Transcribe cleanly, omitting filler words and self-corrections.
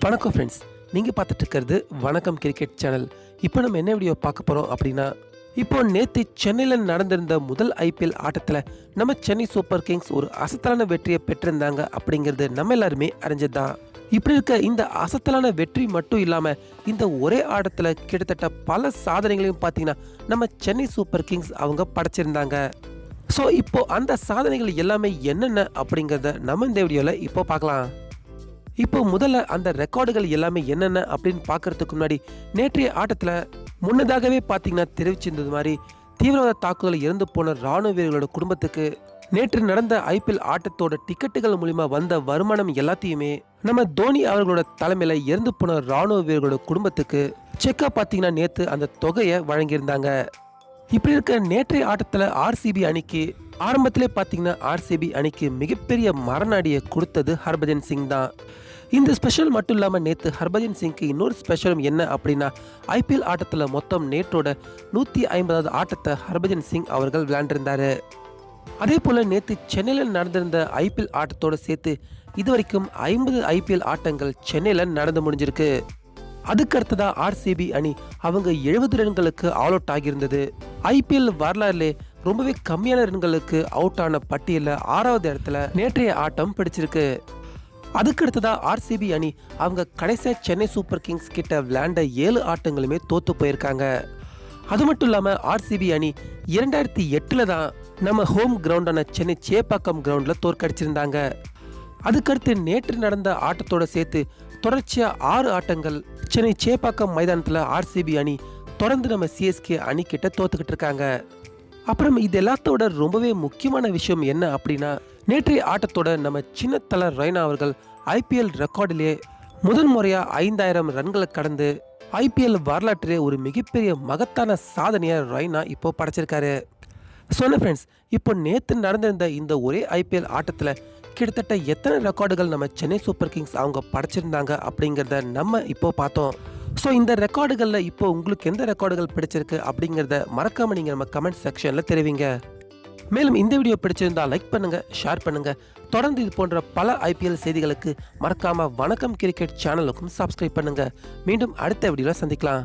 வணக்கம் ஃப்ரெண்ட்ஸ், நீங்கள் பார்த்துட்டு இருக்கிறது வணக்கம் கிரிக்கெட் சேனல். இப்போ நம்ம என்ன வீடியோ பார்க்க போகிறோம் அப்படின்னா, இப்போ நேற்று சென்னையில் நடந்திருந்த முதல் ஐபிஎல் ஆட்டத்தில் நம்ம சென்னை சூப்பர் கிங்ஸ் ஒரு அசத்தலான வெற்றியை பெற்றிருந்தாங்க அப்படிங்கிறது நம்ம எல்லாருமே அறிஞ்சது தான். இப்படி இருக்க இந்த அசத்தலான வெற்றி மட்டும் இல்லாமல் இந்த ஒரே ஆட்டத்தில் கிட்டத்தட்ட பல சாதனைகளையும் பார்த்தீங்கன்னா நம்ம சென்னை சூப்பர் கிங்ஸ் அவங்க படைச்சிருந்தாங்க. ஸோ இப்போ அந்த சாதனைகள் எல்லாமே என்னென்ன அப்படிங்கிறத நம்ம இந்த வீடியோவில் இப்போ பார்க்கலாம். இப்போ முதல்ல அந்த ரெக்கார்டுகள் எல்லாமே என்னென்ன அப்படின்னு பார்க்கறதுக்கு முன்னாடி நேற்றைய ஆட்டத்தில் முன்னதாகவே பார்த்தீங்கன்னா தெரிவிச்சிருந்தது மாதிரி தீவிரவாத தாக்குதல் இறந்து போன ராணுவ வீரர்களோட குடும்பத்துக்கு நேற்று நடந்த ஐபிஎல் ஆட்டத்தோட டிக்கெட்டுகள் மூலிமா வந்த வருமானம் எல்லாத்தையுமே நம்ம தோனி அவர்களோட தலைமையில் இறந்து போன ராணுவ வீரர்களோட குடும்பத்துக்கு செக்கா பார்த்தீங்கன்னா நேற்று அந்த தொகையை வழங்கியிருந்தாங்க. இப்படி இருக்க நேற்றைய ஆட்டத்தில் ஆர்சிபி அணிக்கு ஆரம்பத்திலே பார்த்தீங்கன்னா ஆர்சிபி அணிக்கு மிகப்பெரிய மரணாடியை கொடுத்தது ஹர்பஜன் சிங் தான். இந்த ஸ்பெஷல் மட்டும் இல்லாமல் நேற்று ஹர்பஜன் சிங்க்கு இன்னொரு ஸ்பெஷலும் என்ன அப்படின்னா, ஐபிஎல் ஆட்டத்தில் மொத்தம் நேற்றோட 150வது ஆட்டத்தை ஹர்பஜன் சிங் அவர்கள் விளையாண்டிருந்தார். அதே போல் நேற்று சென்னையில் நடந்திருந்த ஐபிஎல் ஆட்டத்தோடு சேர்த்து இதுவரைக்கும் 50 ஐபிஎல் ஆட்டங்கள் சென்னையில் நடந்து முடிஞ்சிருக்கு. அதுக்கடுத்ததா ஆர்சிபி அணி அவங்க 70 ரன்களுக்கு ஆல் அவுட் ஆகியிருந்தது. ஐபிஎல் வரலாறுலே ரொம்பவே கம்மியான ரன்களுக்கு அவுட் ஆன பட்டியலில் 6வது இடத்துல நேற்றைய ஆட்டம் பிடிச்சிருக்கு. அதுக்கடுத்ததா ஆர்சிபி அணி அவங்க கடைசியாக சென்னை சூப்பர் கிங்ஸ் கிட்ட விளையாண்ட 7 ஆட்டங்களுமே தோத்து போயிருக்காங்க. அது மட்டும் இல்லாமல் ஆர்சிபி அணி 2008 தான் நம்ம ஹோம் கிரவுண்டான சென்னை சேப்பாக்கம் கிரவுண்டில் தோற்கடிச்சிருந்தாங்க. அதுக்கடுத்து நேற்று நடந்த ஆட்டத்தோட சேர்த்து தொடர்ச்சியாக 6 ஆட்டங்கள் சென்னை சேப்பாக்கம் மைதானத்தில் ஆர்சிபி அணி தொடர்ந்து நம்ம சிஎஸ்கே அணி கிட்ட தோத்துக்கிட்டு இருக்காங்க. அப்புறம் இது எல்லாத்தோட ரொம்பவே முக்கியமான விஷயம் என்ன அப்படின்னா, நேற்றைய ஆட்டத்தோட நம்ம சின்னத்தல ரெய்னா அவர்கள் ஐபிஎல் ரெக்கார்டிலே முதன்முறையாக 5000 ரன்களை கடந்து ஐபிஎல் வரலாற்றிலே ஒரு மிகப்பெரிய மகத்தான சாதனையை ரெய்னா இப்போ படைச்சிருக்காரு. சொன்ன ஃப்ரெண்ட்ஸ், இப்போ நேற்று நடந்திருந்த இந்த ஒரே ஐபிஎல் ஆட்டத்தில் கிட்டத்தட்ட எத்தனை ரெக்கார்டுகள் நம்ம சென்னை சூப்பர் கிங்ஸ் அவங்க படைச்சிருந்தாங்க அப்படிங்கிறத நம்ம இப்போ பார்த்தோம். ஸோ இந்த ரெக்கார்டுகளில் இப்போ உங்களுக்கு எந்த ரெக்கார்டுகள் பிடிச்சிருக்கு அப்படிங்கிறத மறக்காமல் நீங்கள் நம்ம கமெண்ட் செக்ஷனில் தெரிவிங்க. மேலும் இந்த வீடியோ பிடிச்சிருந்தால் லைக் பண்ணுங்கள், ஷேர் பண்ணுங்கள். தொடர்ந்து இது போன்ற பல ஐபிஎல் செய்திகளுக்கு மறக்காமல் வணக்கம் கிரிக்கெட் சேனலுக்கும் சப்ஸ்கிரைப் பண்ணுங்கள். மீண்டும் அடுத்த வீடியோவில் சந்திக்கலாம்.